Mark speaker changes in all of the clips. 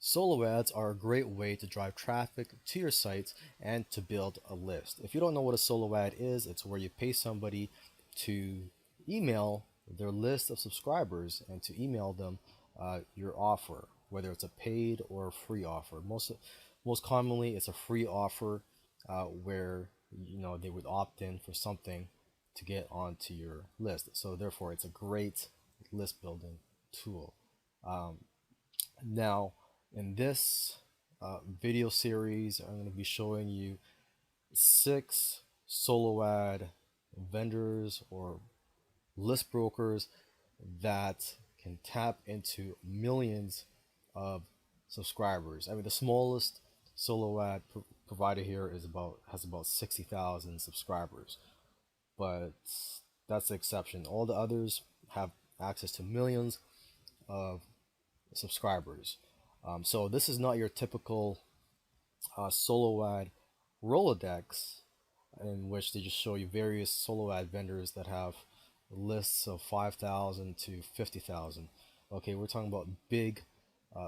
Speaker 1: Solo ads are a great way to drive traffic to your site and to build a list. If you don't know what a solo ad is, it's where you pay somebody to email their list of subscribers and to email them your offer, whether it's a paid or a free offer. Most commonly, it's a free offer where they would opt in for something to get onto your list. So therefore, it's a great list building tool. Um, Now, in this video series, I'm going to be showing you 6 solo ad vendors or list brokers that can tap into millions of subscribers. I mean, the smallest solo ad provider here has about 60,000 subscribers, but that's the exception. All the others have access to millions of subscribers. So this is not your typical solo ad Rolodex in which they just show you various solo ad vendors that have lists of 5,000 to 50,000. Okay, we're talking about big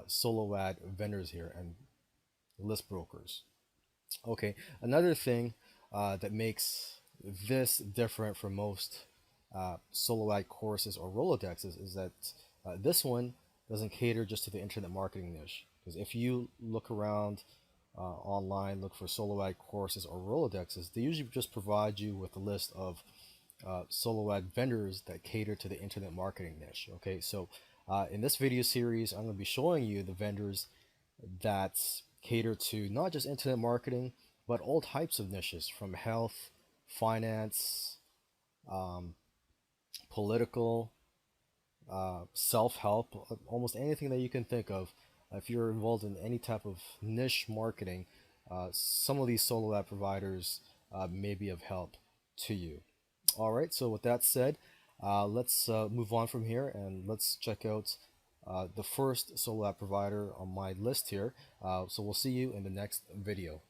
Speaker 1: solo ad vendors here and list brokers. Okay, another thing that makes this different from most solo ad courses or Rolodexes is that this one doesn't cater just to the internet marketing niche. Because if you look around online, look for solo ad courses or Rolodexes, they usually just provide you with a list of solo ad vendors that cater to the internet marketing niche. Okay, so in this video series, I'm going to be showing you the vendors that cater to not just internet marketing, but all types of niches from health, finance, um, political, self-help, almost anything that you can think of. If you're involved in any type of niche marketing, some of these solo ad providers may be of help to you. All right, so with that said, let's move on from here and let's check out the first solo ad provider on my list here. So we'll see you in the next video.